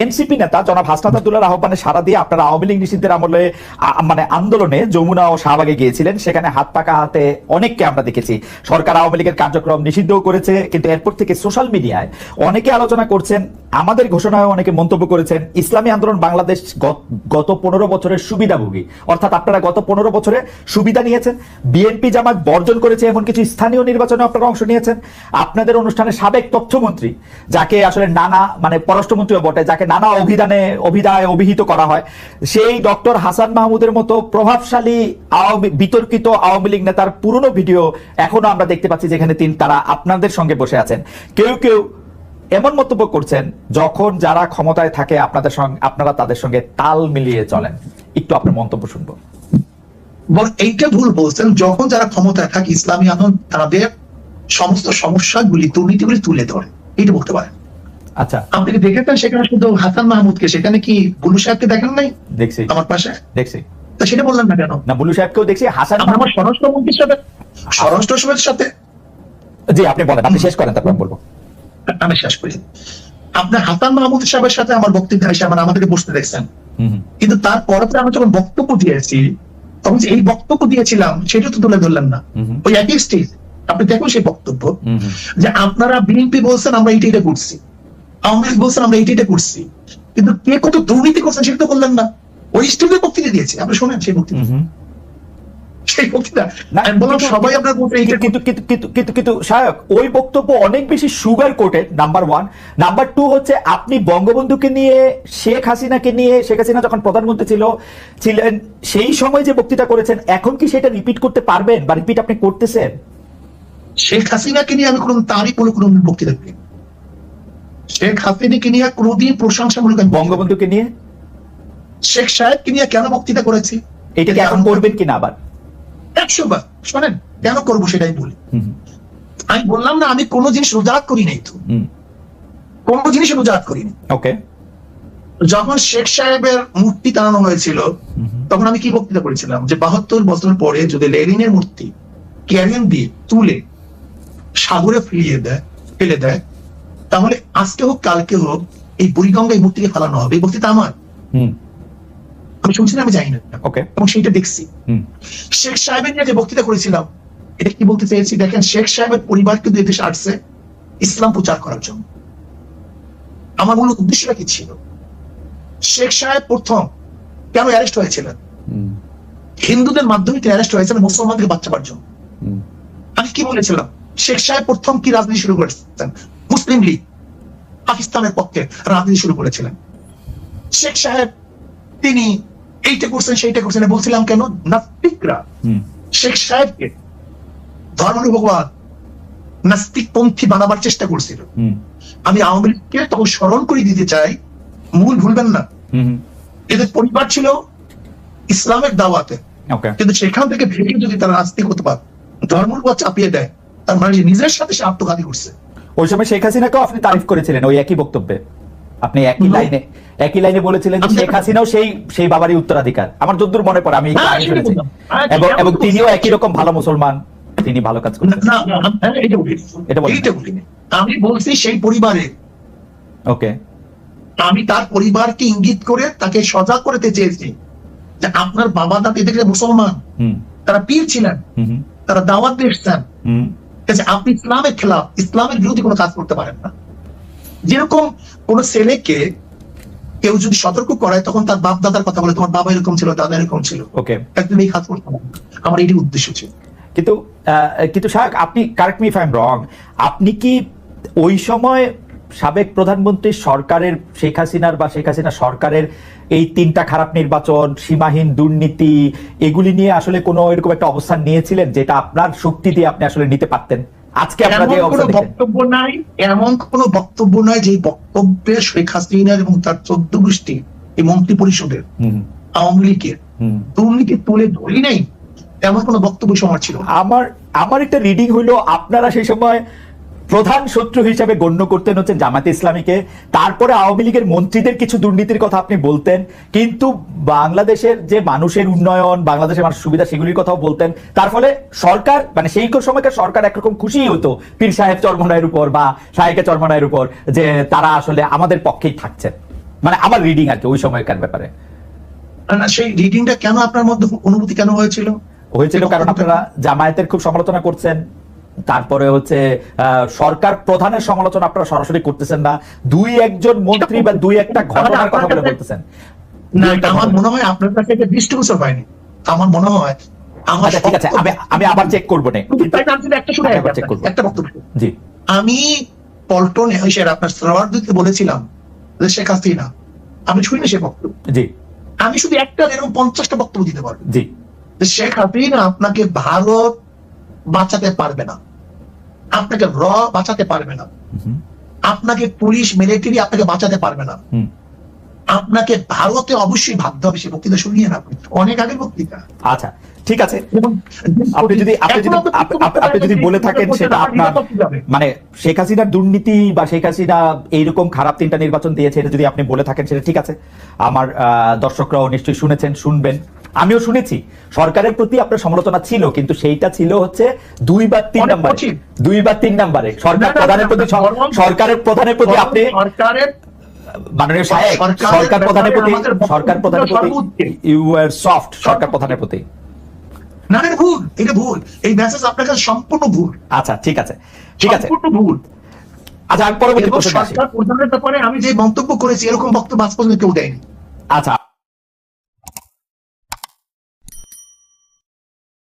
NCP নেতা জনাব হাসনাত আব্দুল্লাহর আহ্বানে সাড়া দিয়ে আপনারা আওয়ামী লীগ নিষিদ্ধের আমলে মানে আন্দোলনে যমুনা ও শাহবাগে গিয়েছিলেন। সেখানে হাত পাকা হাতে অনেককে আমরা দেখেছি। সরকার আওয়ামী লীগের কার্যক্রম নিষিদ্ধও করেছে, কিন্তু এরপর থেকে সোশ্যাল মিডিয়ায় অনেকে আলোচনা করছেন, আমাদের ঘোষণায় অনেকে মন্তব্য করেছেন ইসলামী আন্দোলন বাংলাদেশ গত 15 বছরের সুবিধাভোগী, অর্থাৎ আপনারা গত 15 বছরে সুবিধা নিয়েছেন। বিএনপি জামাত বর্জন করেছে এমন কিছু স্থানীয় নির্বাচনে আপনারা অংশ নিয়েছেন। আপনাদের অনুষ্ঠানে সাবেক তথ্যমন্ত্রী, যাকে আসলে নানা মানে পররাষ্ট্রমন্ত্রীও বটে, যাকে নানা অভিধায় অভিহিত করা হয়, সেই ডক্টর হাসান মাহমুদের মতো প্রভাবশালী বিতর্কিত আওয়ামী লীগ নেতার পুরনো ভিডিও এখনো আমরা দেখতে পাচ্ছি, যেখানে তারা আপনাদের সঙ্গে বসে আছেন। কেউ কেউ এমন মন্তব্য করছেন যখন যারা ক্ষমতায় থাকে আপনারা তাদের সঙ্গে তাল মিলিয়ে চলেন। একটু আপনার মন্তব্য শুনবো। এইটা ভুল বলছেন। যখন যারা ক্ষমতায় থাকে ইসলামী আন্দোলন তাদের সমস্ত সমস্যাগুলি দুর্নীতিগুলি তুলে ধরে, এটা বলতে পারেন। আচ্ছা, আপনি কি দেখেছেন সেখানে শুধু হাসান মাহমুদকে, সেখানে কি বুলু সাহেবকে দেখেন নাই? দেখছি, আমার পাশে দেখছি। তা সেটা বললেন না কেন? না, বুলু সাহেবকেও দেখছি। হাসান আমার স্বরাষ্ট্রমন্ত্রীর সাথে সাথে জি, আপনি বলেন, আপনি শেষ করেন, তারপর বলবো। আমি শেষ করি। আপনার হাসান মাহমুদ সাহেবের সাথে আমার বক্তব্য হিসেবে আমাদেরকে বসতে দেখছেন, কিন্তু তারপরে আমি যখন বক্তব্য দিয়েছি তখন এই বক্তব্য দিয়েছিলাম সেটা তো তুলে ধরলেন না। ওই একই স্টেজ আপনি দেখুন সেই বক্তব্য, যে আপনারা বিএনপি বলছেন আমরা এইটা করছি, আওয়ামী লীগ বলছেন আমরা এইটা করছি, কিন্তু কে কত দুর্নীতি করছেন সেটা তো বললেন না। ওই স্টেজে বক্তৃতা দিয়েছে, আপনি শোনেন সেই বক্তৃতা। সেই বক্তৃতা বললাম সবাই আপনার কিন্তু শায়ক ওই বক্তব্য অনেক বেশি সুগার কোটেড, নাম্বার 1। নাম্বার 2 হচ্ছে আপনি বঙ্গবন্ধুকে নিয়ে, শেখ হাসিনাকে নিয়ে, শেখ হাসিনা যখন প্রধানমন্ত্রী ছিলেন সেই সময় যে বক্তৃতা করেছেন, এখন কি সেটা রিপিট করতে পারবেন বা রিপিট আপনি করতেছেন? শেখ হাসিনাকে নিয়ে আমি তারই কোনো বক্তৃতা করি। শেখ হাসিনাকে নিয়ে কোনোদিন প্রশংসামূলক। বঙ্গবন্ধুকে নিয়ে, শেখ সাহেবকে নিয়ে কেন বক্তৃতা করেছি, এটা কি এখন করবেন কিনা আবার? 100 বার শোনেন, কেন করবো সেটাই বলি। আমি বললাম না আমি কোনো জিনিস রোজাত করি নাই, তো কোনো জিনিস রোজাত করিনি। ওকে, যখন শেখ সাহেবের মূর্তি টানানো হয়েছিল তখন আমি কি বক্তৃতা করেছিলাম, যে 72 বছর পরে যদি লেনিনের মূর্তি ক্যারিয়ান দিয়ে তুলে সাগরে ফেলে দেয় তাহলে আজকে হোক কালকে হোক এই বুড়িগঙ্গা এই মূর্তিকে ফেলানো হবে। এই বক্তৃতা আমার, আমি শুনছি না, আমি জানি না, এবং সেইটা দেখছি। শেখ সাহেবের নিয়ে যে বক্তৃতা করেছিলাম এটা কি বলতে চেয়েছি, দেখেন শেখ সাহেবের পরিবার কিন্তু এদেশে আসছে ইসলাম প্রচার করার জন্য। আমার মূল উদ্দেশ্যটা কি ছিল? শেখ সাহেব প্রথম কেন অ্যারেস্ট হয়েছিলেন? হিন্দুদের মাধ্যমে তিনি অ্যারেস্ট হয়েছিলেন মুসলমানদের বাচ্চা পাওয়ার জন্য। আমি কি বলেছিলাম, শেখ সাহেব প্রথম কি রাজনীতি শুরু করেছেন? মুসলিম লীগ পাকিস্তানের পক্ষে রাজনীতি শুরু করেছিলেন। শেখ সাহেব তিনি এইটা করছেন সেইটা করছেন বলছিলাম কেন? নাস্তিকরা শেখ সাহেবকে ধর্মনিরপেক্ষ নাস্তিকপন্থী বানাবার চেষ্টা করছিল। আমি আওয়ামী লীগকে তখন স্মরণ করে দিতে চাই, মূল ভুলবেন না, এদের পরিবার ছিল ইসলামের দাওয়াতে, কিন্তু সেখান থেকে ভেঙে যদি তারা নাস্তিক হতে পারে, ধর্মের উপর চাপিয়ে দেয়, তার মানে নিজের সাথে সে আত্মঘাতী করছে। ওই সময় শেখ হাসিনাকেও আপনি তারিফ করেছিলেন ওই একই বক্তব্যে। আপনি একই লাইনে বলেছিলেন যে শেখ হাসিনাও সেই বাবারই উত্তরাধিকার। আমার যতদূর মনে পড়ে আমি শুনেছি, এবং তিনিও একই রকম ভালো মুসলমান, তিনি ভালো কাজ করছেন। আমি বলছি সেই পরিবারে, ওকে, আমি তার পরিবারকে ইঙ্গিত করে তাকে সজাগ করতে চেয়েছি যে আপনার বাবা দাদি দেখলে মুসলমান, তারা পীর ছিলেন, তারা দাওয়াত দিয়ে এসেছেন, আপনি ইসলামের খেলাফ, ইসলামের বিরোধী কোনো কাজ করতে পারেন না। যেরকম কোন ছেলেকে কেউ যদি সতর্ক করায় তখন তার বাপ দাদার কথা বলে, তোমার বাবা এরকম ছিল, দাদা এরকম ছিল, একদম এই কাজ করতে পারেন। আমার এটি উদ্দেশ্য ছিল। কিন্তু শায়ক, আপনি correct me if I am রং, আপনি কি ওই সময় সাবেক প্রধানমন্ত্রী সরকারের, শেখ হাসিনার বা শেখ হাসিনা সরকারের এই 3টা খারাপ নির্বাচন, সীমাহীন দুর্নীতি, এগুলি নিয়ে আসলে কোনো এরকম একটা অবস্থান নিয়েছিলেন যেটা আপনার শক্তি দিয়ে আপনি আসলে নিতে পারতেন? আজকে আপনার যে বক্তব্য নাই, এমন কোন বক্তব্য নাই যে বক্তব্যে শেখ হাসিনা এবং তার 14 গোষ্ঠী এই মন্ত্রী পরিষদের আওয়ামী লীগের দুর্নীতি তুলে ধরি নাই, এমন কোন বক্তব্য সময় ছিল। আমার একটা রিডিং হইলো আপনারা সেই সময় প্রধান শত্রু হিসেবে গণ্য করতেন হচ্ছে জামায়াতে ইসলামীকে, তারপরে আওয়ামী লীগের মন্ত্রীদের কিছু দুর্নীতির কথা আপনি বলতেন, কিন্তু বাংলাদেশের যে মানুষের উন্নয়ন, বাংলাদেশের মানুষের সুবিধা, সেগুলির কথাও বলতেন। তার ফলে সরকার, মানে সেই সময়কার সরকার একরকম খুশি হতো পীর সাহেব চরমনায়ের উপর বা শাহেকে চরমনায়ের উপর, যে তারা আসলে আমাদের পক্ষেই থাকছেন। মানে আমার রিডিং আর কি ওই সময়কার ব্যাপারে না, সেই রিডিংটা কেন আপনার মধ্যে অনুভূতি কেন হয়েছিল? হয়েছিল কারণ আপনারা জামায়াতের খুব সমালোচনা করছেন, তারপরে হচ্ছে সরকার প্রধানের সমালোচনা আপনারা সরাসরি করতেছেন না, দুই একজন মন্ত্রী বা দুই একটা ঘটনার কথা বলে বলতেছেন। না, আমার মনে হয় আপনার কাছে এটা দৃষ্টিগোচর হয়নি। আমার মনে হয় আমার আচ্ছা ঠিক আছে, আমি আবার চেক করবো না, একটা শুনে আবার চেক করবো। একটা বক্তব্য। জি আমি পল্টনে এসে আপনার সালোয়ার দিতে বলেছিলাম যে শেখ হাসিনা, আমি শুনি সে বক্তব্য, জি আমি শুধু একটা এরকম 50টা বক্তব্য দিতে পারবো জি যে শেখ হাসিনা আপনাকে ভারত বাঁচাতে পারবে না, আপনাকে র বাঁচাতে পারবে না, হুম, আপনাকে পুলিশ মিলিটারি আপনাকে বাঁচাতে পারবে না, হুম। আপনাকে ভারতে অবশ্যই ভাবতে হবে। সে বক্তৃতা শুনিয়ে না, অনেক আগের বক্তৃতা। আচ্ছা ঠিক আছে, এবং আপনি যদি বলে থাকেন সেটা আপনার মানে শেখ হাসিনার দুর্নীতি বা শেখ হাসিনা এইরকম খারাপ 3টা নির্বাচন দিয়েছে এটা যদি আপনি বলে থাকেন সেটা ঠিক আছে। আমার দর্শকরাও নিশ্চয়ই শুনেছেন, শুনবেন, আমিও শুনেছি সরকারের প্রতি আপনার সমালোচনা ছিল, কিন্তু সেইটা ছিল হচ্ছে 2 বা 3 নম্বরে, 2 বা 3 নম্বরে সরকার প্রধানের প্রতি, সরকারের প্রধানের প্রতি আপনি সরকারের মাননীয় সাহেব, সরকার প্রধানের প্রতি ইউ আর সফট, সরকার প্রধানের প্রতি। না, এটা ভুল, এটা ভুল, এই মেসেজ আপনার কাছে সম্পূর্ণ ভুল। আচ্ছা ঠিক আছে, ঠিক আছে, সম্পূর্ণ ভুল। আচ্ছা আমি পরবর্তী এবং প্রশ্নে আসি। সরকার প্রধানের ব্যাপারে আমি যে মন্তব্য করেছি এরকম বক্তব্য আজ পর্যন্ত কেউ দেয়নি। আচ্ছা